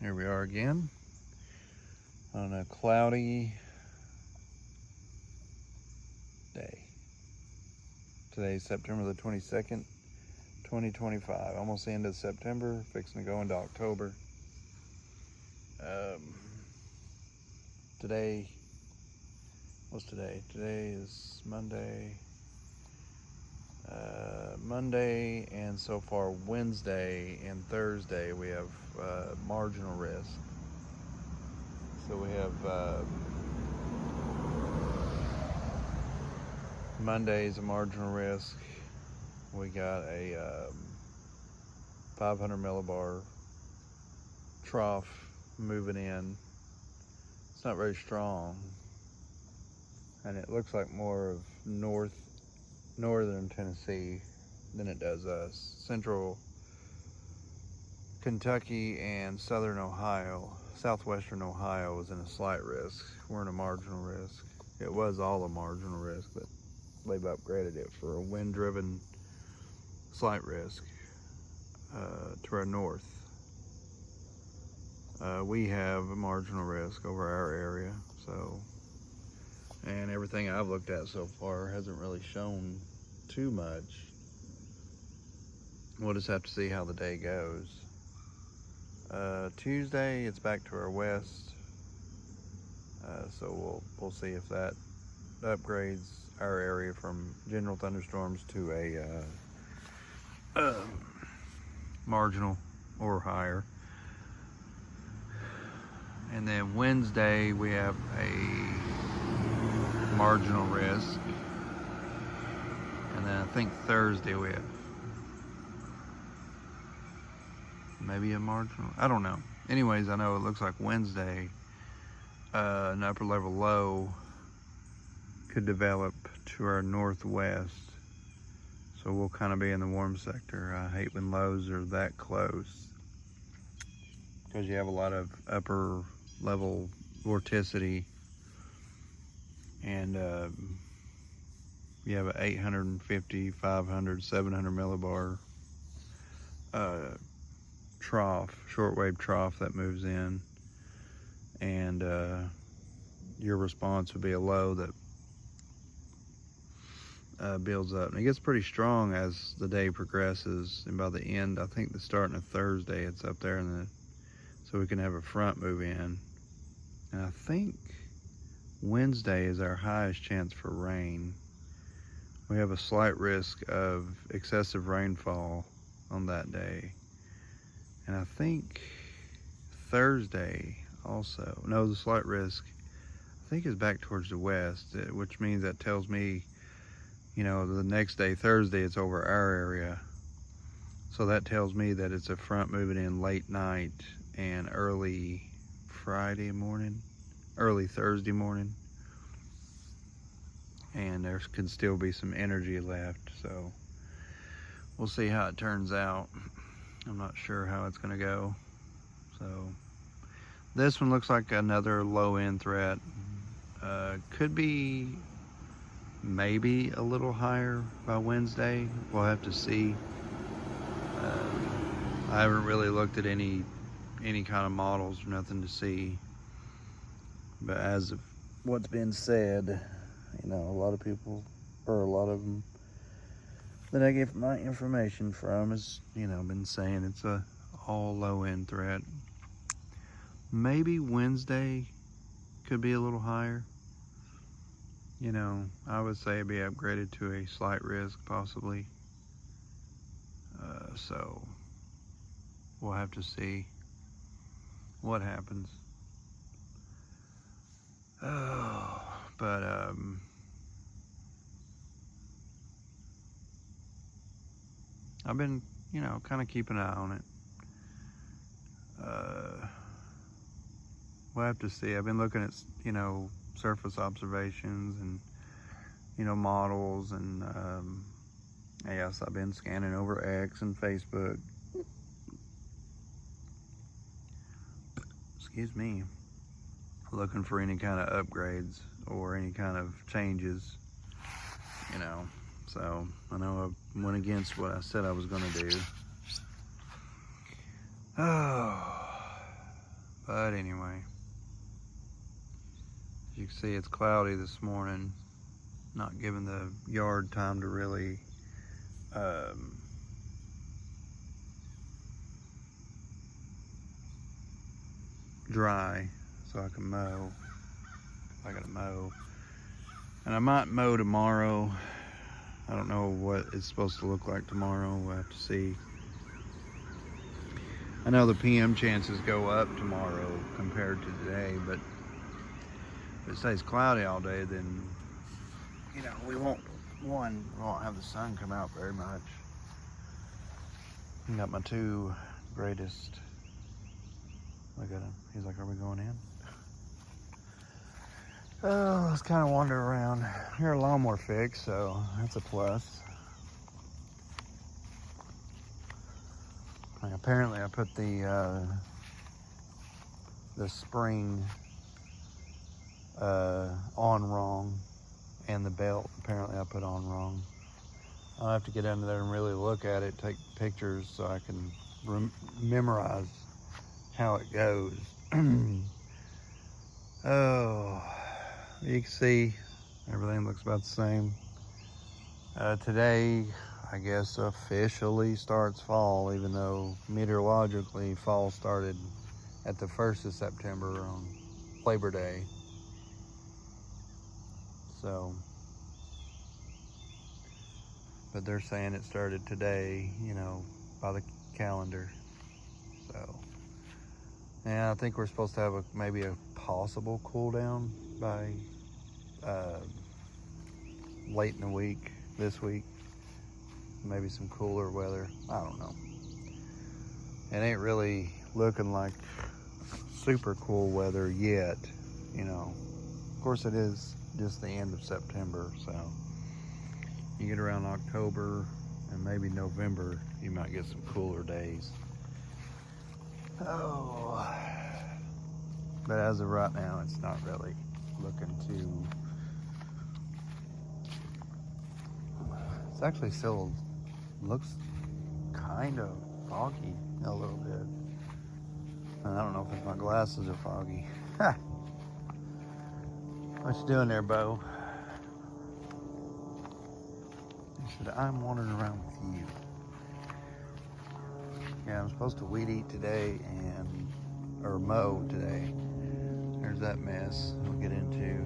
Here we are again on a cloudy day. Today's September the 22nd, 2025. Almost the end of September, fixing to go into October. What's today? Today is Monday. Monday and so far Wednesday and Thursday we have marginal risk. So we have Monday's a marginal risk. We got a 500 millibar trough moving in. It's not very strong, and it looks like more of northern Tennessee than it does us. Central Kentucky and southern Ohio, southwestern Ohio is in a slight risk. We're in a marginal risk. It was all a marginal risk, but they've upgraded it for a wind-driven slight risk to our north. We have a marginal risk over our area, so, and everything I've looked at so far hasn't really shown too much. We'll just have to see how the day goes. Tuesday, it's back to our west, so we'll see if that upgrades our area from general thunderstorms to a marginal or higher. And then Wednesday we have a marginal risk, and then I think Thursday we have maybe a marginal, I don't know. Anyways, I know it looks like Wednesday an upper level low could develop to our northwest, so we'll kind of be in the warm sector. I hate when lows are that close because you have a lot of upper level vorticity, and you have an 850, 500, 700 millibar trough, shortwave trough that moves in, and your response would be a low that builds up, and it gets pretty strong as the day progresses, and by the end, I think the starting of Thursday, it's up there so we can have a front move in. And I think Wednesday is our highest chance for rain. We have a slight risk of excessive rainfall on that day. And I think Thursday also, no, the slight risk, I think is back towards the west, which means that tells me, you know, the next day, Thursday, it's over our area. So that tells me that it's a front moving in late night and early Friday morning, early Thursday morning. And there can still be some energy left. So we'll see how it turns out. I'm not sure how it's going to go. So this one looks like another low end threat. Could be maybe a little higher by Wednesday. We'll have to see. I haven't really looked at any kind of models or nothing to see, but as of what's been said, you know, a lot of people, or a lot of them that I get my information from, is, you know, been saying it's a all low end threat. Maybe Wednesday could be a little higher. You know, I would say it'd be upgraded to a slight risk, possibly. So we'll have to see what happens. But I've been, you know, kind of keeping an eye on it. We'll have to see. I've been looking at, you know, surface observations and, you know, models, and yes, I've been scanning over X and Facebook. Excuse me. Looking for any kind of upgrades or any kind of changes, you know. So I know I went against what I said I was going to do. Oh, But anyway, as you can see, it's cloudy this morning, not giving the yard time to really dry so I can mow. I gotta mow. And I might mow tomorrow. I don't know what it's supposed to look like tomorrow. We'll have to see. I know the PM chances go up tomorrow compared to today, but if it stays cloudy all day, then, you know, we won't have the sun come out very much. I got my two greatest. Look at him. He's like, are we going in? Oh, let's kind of wander around. Your lawnmower fixed, so that's a plus. Like, apparently I put the spring on wrong, and the belt apparently I put on wrong. I'll have to get under there and really look at it, take pictures so I can memorize how it goes. Oh, you can see everything looks about the same. Today, I guess, officially starts fall, even though meteorologically fall started at the 1st of September on Labor Day. So, but they're saying it started today, you know, by the calendar. So, yeah, I think we're supposed to have maybe a possible cool down by late in the week, this week. Maybe some cooler weather. I don't know. It ain't really looking like super cool weather yet, you know. Of course, it is just the end of September, so you get around October and maybe November, you might get some cooler days. Oh, but as of right now, it's not really looking too. It's actually still looks kind of foggy a little bit. And I don't know if it's my glasses are foggy. What you doing there, Bo? He said, I'm wandering around with you. Yeah, I'm supposed to weed eat today or mow today. There's that mess we'll get into.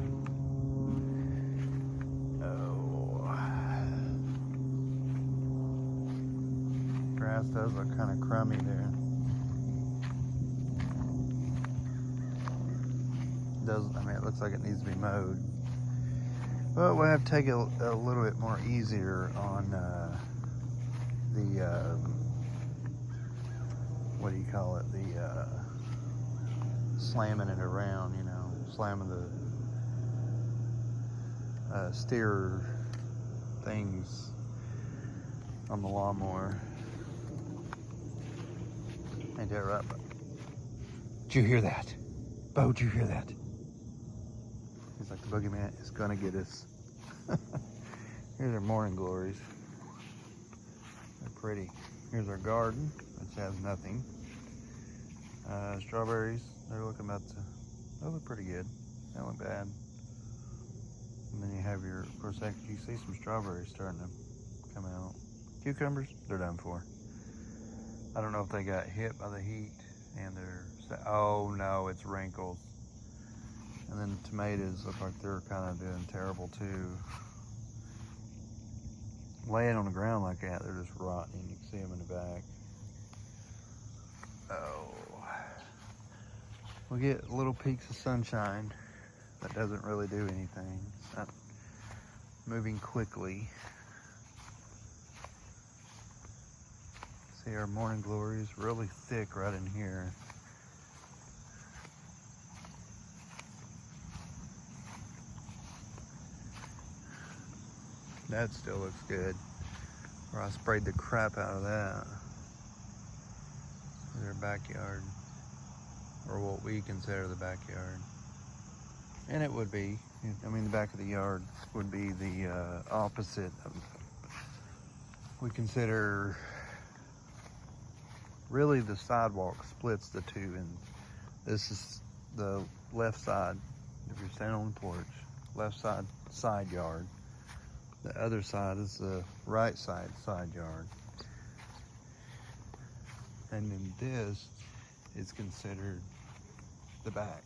Oh. Grass does look kind of crummy there. It looks like it needs to be mowed. But we'll have to take it a little bit more easier on the what do you call it? The slamming it around, you know, slamming the steer things on the lawnmower. Ain't that right? Did you hear that? Bo, did you hear that? He's like, the boogeyman is gonna get us. Here's our morning glories. They're pretty. Here's our garden, which has nothing. Strawberries, they're looking they look pretty good. They don't look bad. And then you have for a second, you see some strawberries starting to come out. Cucumbers, they're done for. I don't know if they got hit by the heat and oh no, it's wrinkles. And then the tomatoes look like they're kind of doing terrible too. Laying on the ground like that, they're just rotting. You can see them in the back. Oh. We get little peaks of sunshine. That doesn't really do anything. It's not moving quickly. See, our morning glory is really thick right in here. That still looks good. Or I sprayed the crap out of that. Their backyard. Or what we consider the backyard. And it would be. I mean, the back of the yard would be the opposite of. We consider. Really, the sidewalk splits the two, and This is the left side. If you're standing on the porch, left side yard. The other side is the right side yard. And then this is considered the back.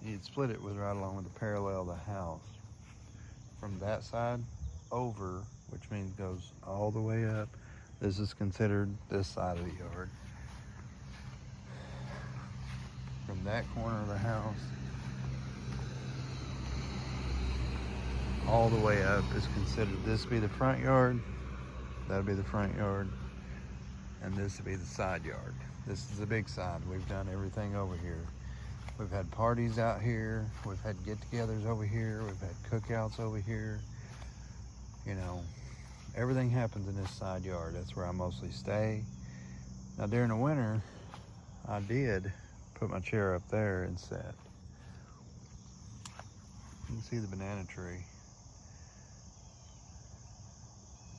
You'd split it with right along with the parallel of the house. From that side over, which means goes all the way up, this is considered this side of the yard. From that corner of the house all the way up is considered, this be the front yard, that'd be the front yard, and this would be the side yard. This is the big side. We've done everything over here. We've had parties out here, we've had get-togethers over here, we've had cookouts over here. You know, everything happens in this side yard. That's where I mostly stay. Now during the winter, I did put my chair up there and sit. You can see the banana tree.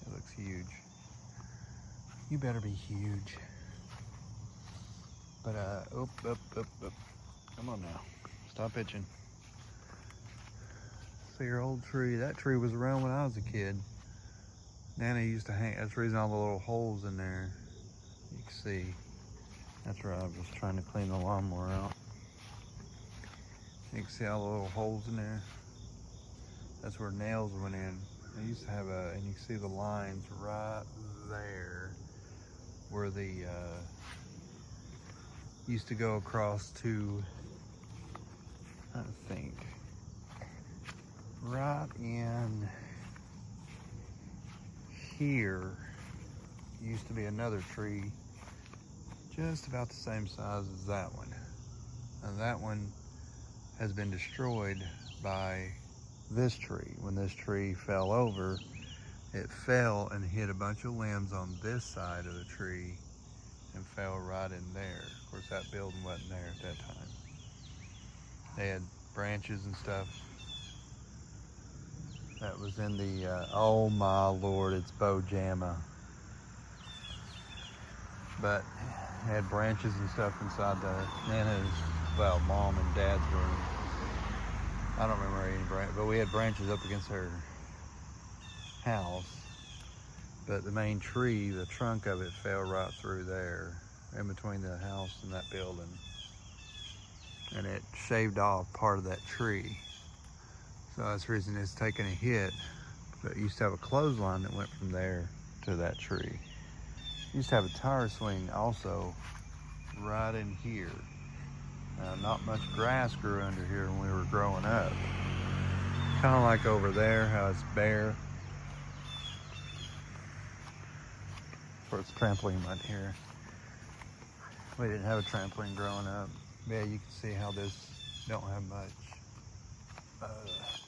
It looks huge. You better be huge. But up. Come on now, stop itching. See your old tree. That tree was around when I was a kid. Nana used to hang, that's the reason all the little holes in there. You can see. That's where I was trying to clean the lawnmower out. You can see all the little holes in there. That's where nails went in. I used to have and you can see the lines right there where the used to go across to, I think, right in here used to be another tree just about the same size as that one. And that one has been destroyed by this tree. When this tree fell over, it fell and hit a bunch of limbs on this side of the tree and fell right in there. Of course, that building wasn't there at that time. They had branches and stuff. That was in the, oh my Lord, it's Bojama. But it had branches and stuff inside the Nana's, well, mom and dad's room. I don't remember any branch, but we had branches up against her house. But the main tree, the trunk of it fell right through there, in between the house and that building. And it shaved off part of that tree. So that's the reason it's taking a hit. But it used to have a clothesline that went from there to that tree. It used to have a tire swing also right in here. Not much grass grew under here when we were growing up. Kind of like over there, how it's bare. Of course, trampoline right here. We didn't have a trampoline growing up. Yeah, you can see how this don't have much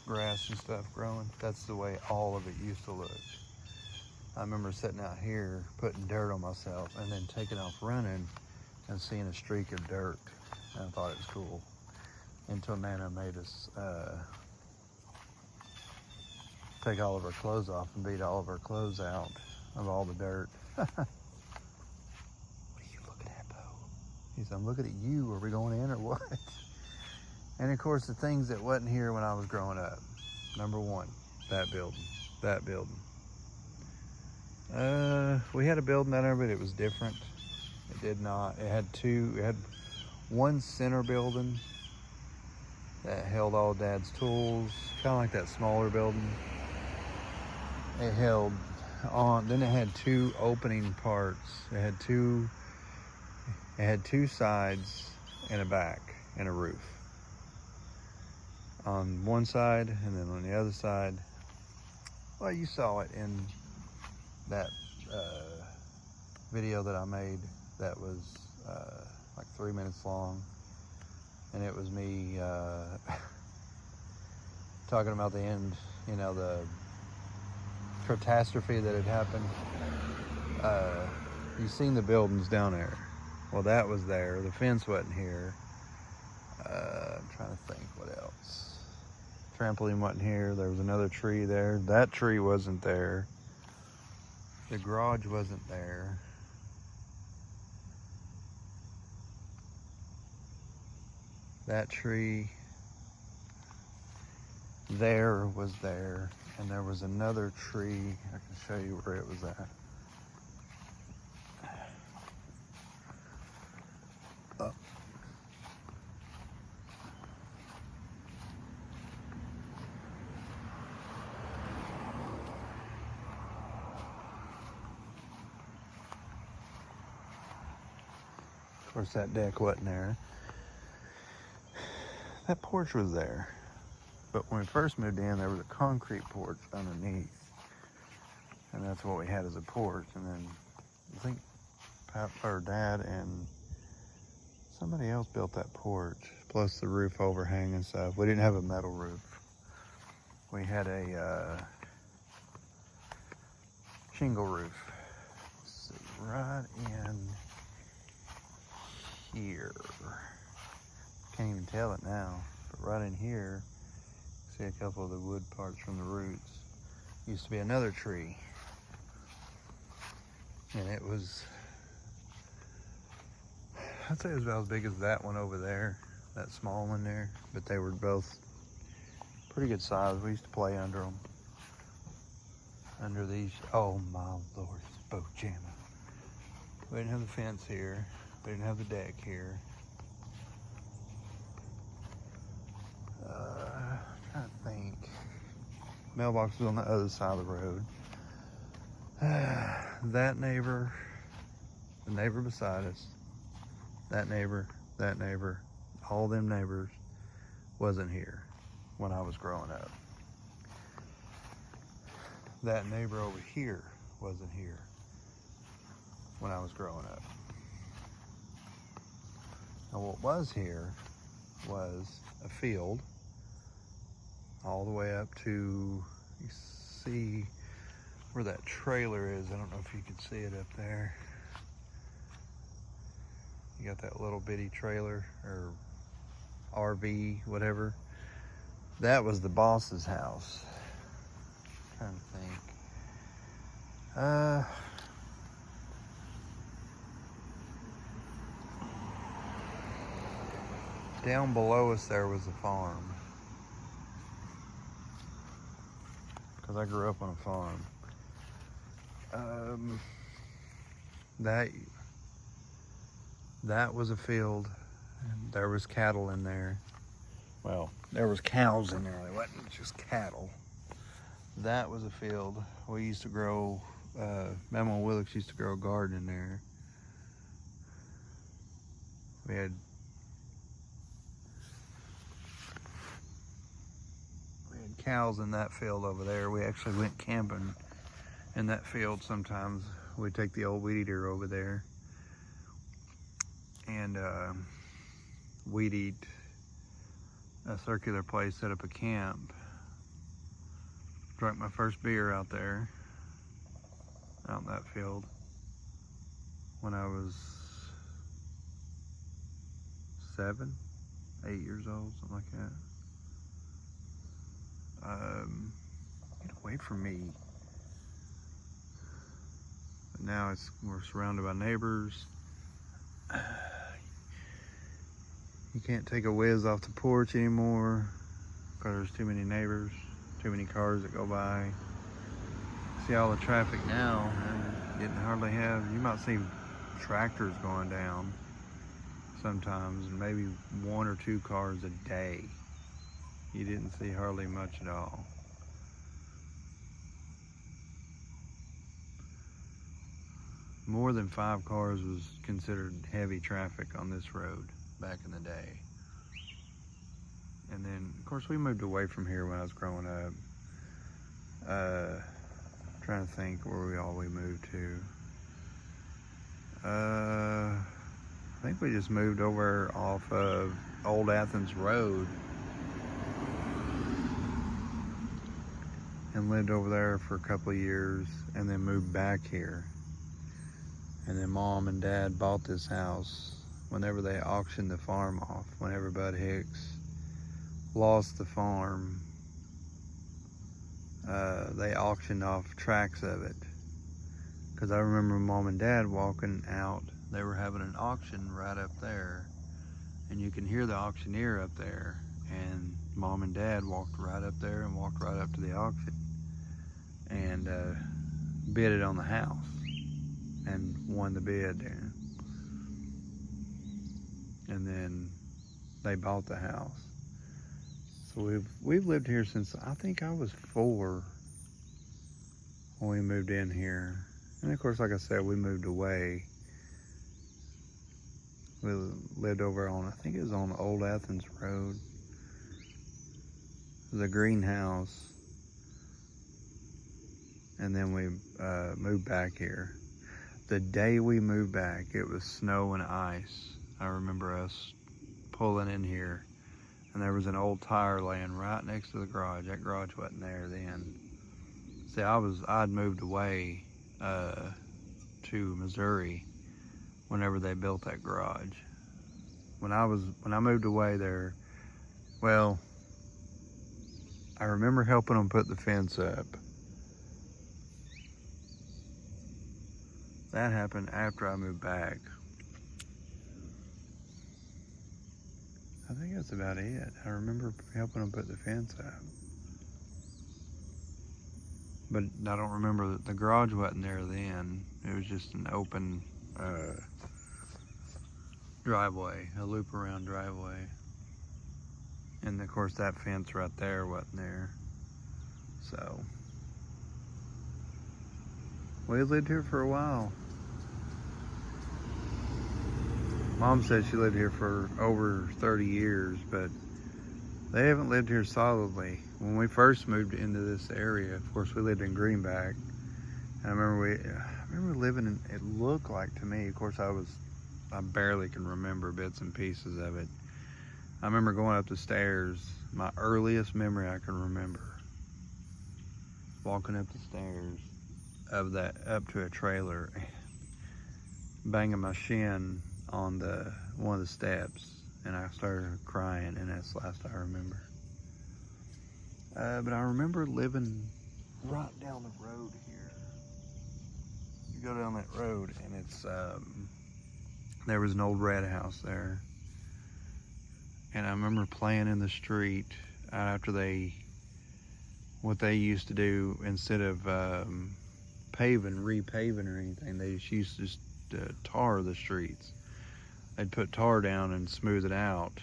grass and stuff growing. That's the way all of it used to look. I remember sitting out here, putting dirt on myself, and then taking off running and seeing a streak of dirt. And I thought it was cool. Until Nana made us take all of our clothes off and beat all of our clothes out of all the dirt. What are you looking at, Bo? He said, I'm looking at you. Are we going in or what? And of course, the things that wasn't here when I was growing up. Number one, that building. That building. We had a building down there, but it was different. It did not. It had one center building that held all Dad's tools, kind of like that smaller building. It held on, then it had two opening parts. It had two sides and a back and a roof. On one side and then on the other side. Well, you saw it in that video that I made that was like 3 minutes long, and it was me talking about the end, you know, the catastrophe that had happened. You've seen the buildings down there. Well, that was there. The fence wasn't here. I'm trying to think what else. Trampoline wasn't here. There was another tree there. That tree wasn't there. The garage wasn't there. that tree there was there, and there was another tree. I can show you where it was at. Up. Of course, that deck wasn't there. That porch was there. But when we first moved in, there was a concrete porch underneath. And that's what we had as a porch. And then I think Dad and somebody else built that porch, plus the roof overhang and stuff. We didn't have a metal roof. We had a shingle roof. Let's see, right in here. Can't even tell it now, but right in here, see a couple of the wood parts from the roots. Used to be another tree, and it was, I'd say it was about as big as that one over there, that small one there, but they were both pretty good size. We used to play under them, under these. Oh my Lord, it's boat jamming. We didn't have the fence here. We didn't have the deck here. Trying to think. Mailbox was on the other side of the road. That neighbor, the neighbor beside us, that neighbor, all them neighbors wasn't here when I was growing up. That neighbor over here wasn't here when I was growing up. Now what was here was a field all the way up to, you see where that trailer is. I don't know if you can see it up there. You got that little bitty trailer or RV, whatever. That was the boss's house. I'm trying to think. Down below us there was a farm. Because I grew up on a farm. That was a field. And there was cattle in there. Well, there was cows in there. They wasn't just cattle. That was a field. We used to grow, Mama Willicks used to grow a garden in there. We had cows in that field over there. We actually went camping in that field sometimes. We'd take the old weed eater over there and weed eat a circular place, set up a camp. Drank my first beer out there, out in that field, when I was 7, 8 years old, something like that. Get away from me. But now we're surrounded by neighbors. You can't take a whiz off the porch anymore because there's too many neighbors, too many cars that go by. See all the traffic now, and you didn't hardly have, you might see tractors going down sometimes, and maybe 1 or 2 cars a day. You didn't see hardly much at all. More than 5 cars was considered heavy traffic on this road back in the day. And then, of course, we moved away from here when I was growing up. Trying to think where we moved to. I think we just moved over off of Old Athens Road and lived over there for a couple of years and then moved back here. And then Mom and Dad bought this house whenever they auctioned the farm off, whenever Bud Hicks lost the farm. They auctioned off tracts of it. Because I remember Mom and Dad walking out, they were having an auction right up there. and you can hear the auctioneer up there. And Mom and Dad walked right up there and walked right up to the auction and bid it on the house and won the bid there. And then they bought the house. So we've lived here since I think I was 4 when we moved in here. And of course, like I said, we moved away. We lived over on, I think it was on Old Athens Road. It was a greenhouse. And then we moved back here. The day we moved back, it was snow and ice. I remember us pulling in here, and there was an old tire laying right next to the garage. That garage wasn't there then. See, I'd moved away to Missouri whenever they built that garage. When I moved away there, well, I remember helping them put the fence up. That happened after I moved back. I think that's about it. I remember helping them put the fence up. But I don't remember that the garage wasn't there then. It was just an open driveway, a loop around driveway. And of course that fence right there wasn't there. So we lived here for a while. Mom said she lived here for over 30 years, but they haven't lived here solidly. When we first moved into this area, of course, we lived in Greenback. And I remember living in, it looked like to me, of course, I barely can remember bits and pieces of it. I remember going up the stairs, my earliest memory I can remember, walking up the stairs of that, up to a trailer, banging my shin on one of the steps, and I started crying, and that's the last I remember. But I remember living right down the road here. You go down that road, and it's there was an old red house there, and I remember playing in the street after what they used to do, instead of repaving or anything, they used to just tar the streets. They'd put tar down and smooth it out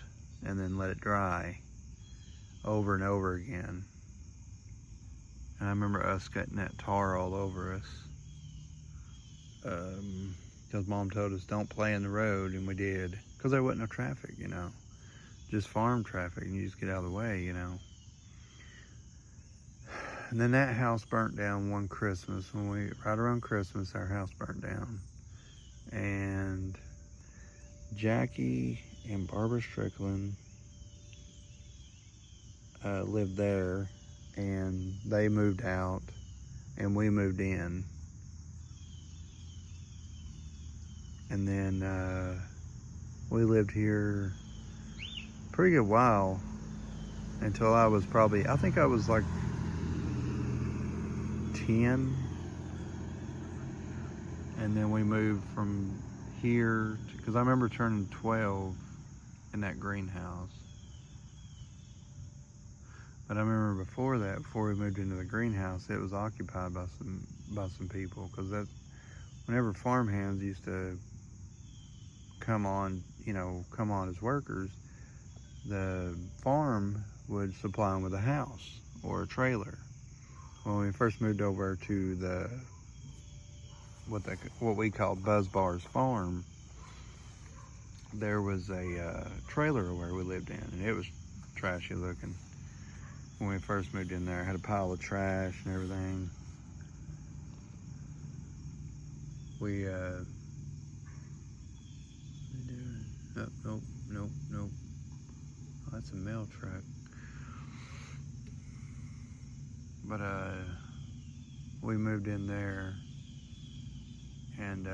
and then let it dry over and over again. And I remember us getting that tar all over us. Because Mom told us don't play in the road, and we did. Because there wasn't no traffic, just farm traffic, and you just get out of the way, And then that house burnt down one Christmas. Right around Christmas, our house burnt down. And Jackie and Barbara Strickland lived there, and they moved out, and we moved in. And then we lived here a pretty good while, until I was I think I was like 10. And then we moved from here, because I remember turning 12 in that greenhouse. But I remember before we moved into the greenhouse, it was occupied by some people, because whenever farmhands used to come on as workers, the farm would supply them with a house or a trailer. When we first moved over to what we called Buzz Bar's farm, there was a trailer where we lived in, and it was trashy looking. When we first moved in there, it had a pile of trash and everything. We nope. Oh, that's a mail truck. But we moved in there and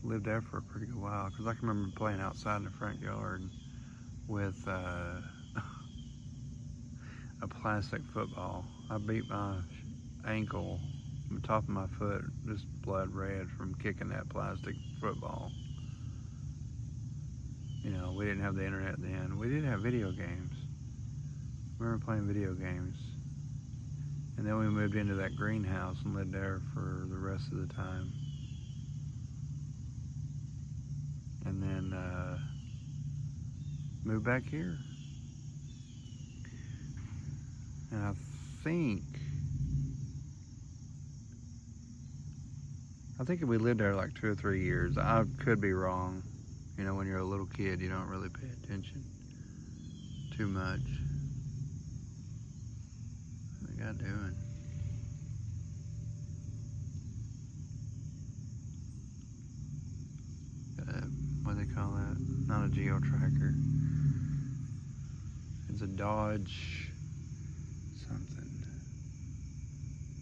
lived there for a pretty good while, because I can remember playing outside in the front yard with a plastic football. I beat my ankle, the top of my foot, just blood red from kicking that plastic football. You know, we didn't have the internet then. We did have video games. We were playing video games. And then we moved into that greenhouse and lived there for the rest of the time. And then moved back here. And I think we lived there like 2 or 3 years. I could be wrong. You know, when you're a little kid, you don't really pay attention too much. What the guy doing? What do they call that? Not a geo tracker. It's a Dodge something.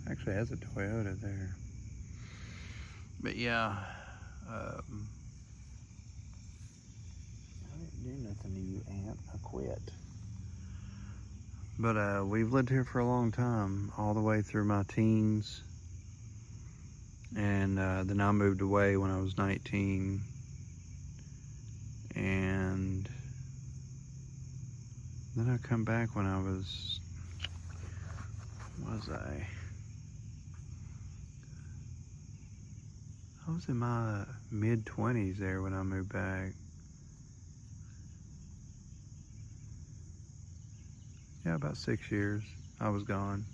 Actually, it has a Toyota there. But yeah, I didn't do nothing to you, Aunt. I quit. But we've lived here for a long time, all the way through my teens. And then I moved away when I was 19. And then I come back when I was in my mid-20s there when I moved back. Yeah, about 6 years I was gone.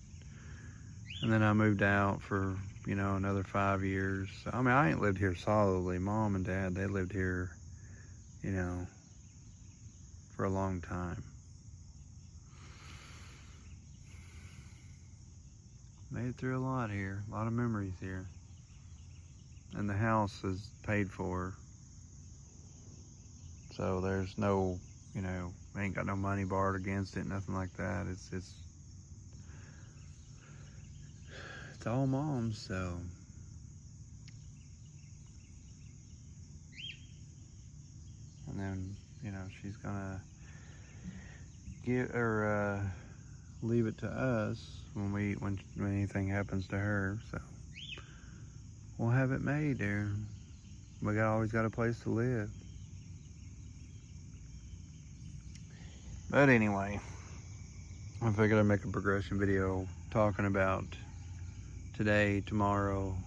And then I moved out for, you know, another 5 years. I mean, I ain't lived here solidly. Mom and Dad, they lived here, you know, for a long time. Made it through a lot here, a lot of memories here. And the house is paid for. So there's no, you know, I ain't got no money borrowed against it, nothing like that. It's all Mom's, so. And then, you know, she's gonna leave it to us when anything happens to her. So we'll have it made there. We always got a place to live. But anyway, I figured I'd make a progression video talking about today, tomorrow,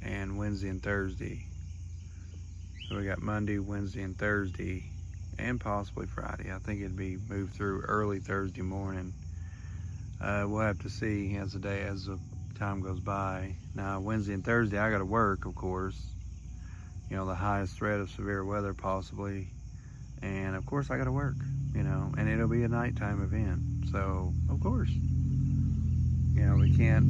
and Wednesday and Thursday. So we got Monday, Wednesday, and Thursday, and possibly Friday. I think it'd be moved through early Thursday morning. We'll have to see as the time goes by. Now, Wednesday and Thursday, I gotta work, of course. You know, the highest threat of severe weather possibly. And of course I gotta work, you know, and it'll be a nighttime event. So, of course, you know, it can't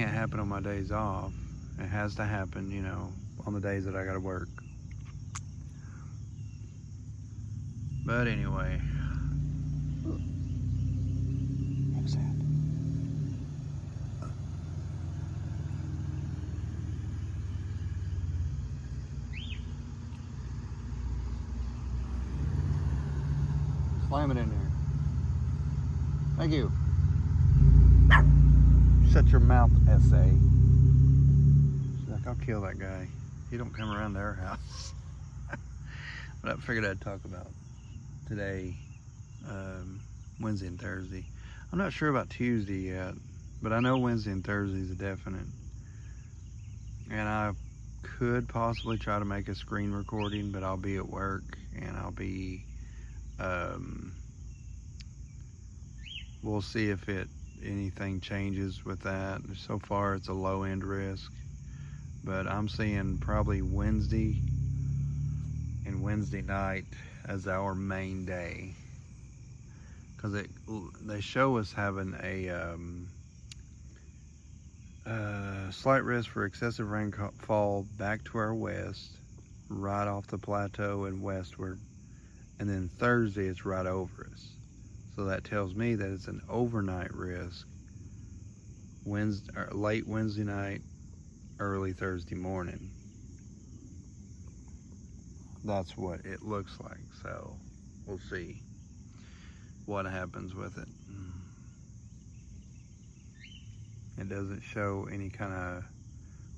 happen on my days off. It has to happen, you know, on the days that I gotta work. But anyway. What was that? Slam it in there. Thank you. Shut your mouth, S.A. She's like, I'll kill that guy. He don't come around their house. But I figured I'd talk about today, Wednesday and Thursday. I'm not sure about Tuesday yet, but I know Wednesday and Thursday is a definite. And I could possibly try to make a screen recording, but I'll be at work and I'll be, we'll see if anything changes with that. So far it's a low end risk, but I'm seeing probably Wednesday and Wednesday night as our main day, because they show us having a slight risk for excessive rainfall back to our west, right off the plateau and westward, and then Thursday it's right over us. So that tells me that it's an overnight risk, late Wednesday night, early Thursday morning. That's what it looks like. So we'll see what happens with it. It doesn't show any kind of,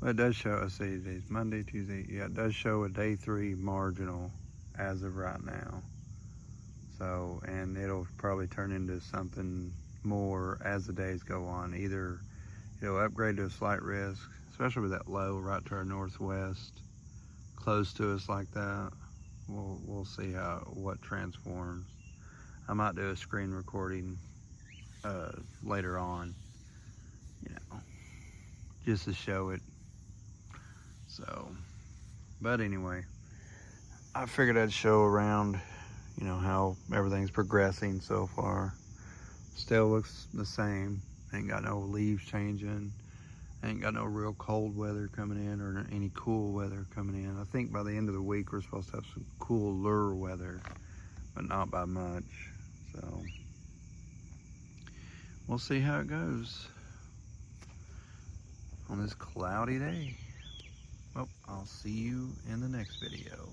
Well, it does show, let's see, today's Monday, Tuesday. Yeah, it does show a day 3 marginal as of right now. So, and it'll probably turn into something more as the days go on. Either it'll upgrade to a slight risk, especially with that low right to our northwest, close to us like that. We'll see what transforms. I might do a screen recording later on, just to show it. So, but anyway, I figured I'd show around, how everything's progressing so far. Still looks the same. Ain't got no leaves changing. Ain't got no real cold weather coming in or any cool weather coming in. I think by the end of the week we're supposed to have some cooler weather, but not by much. So we'll see how it goes on this cloudy day. Well, I'll see you in the next video.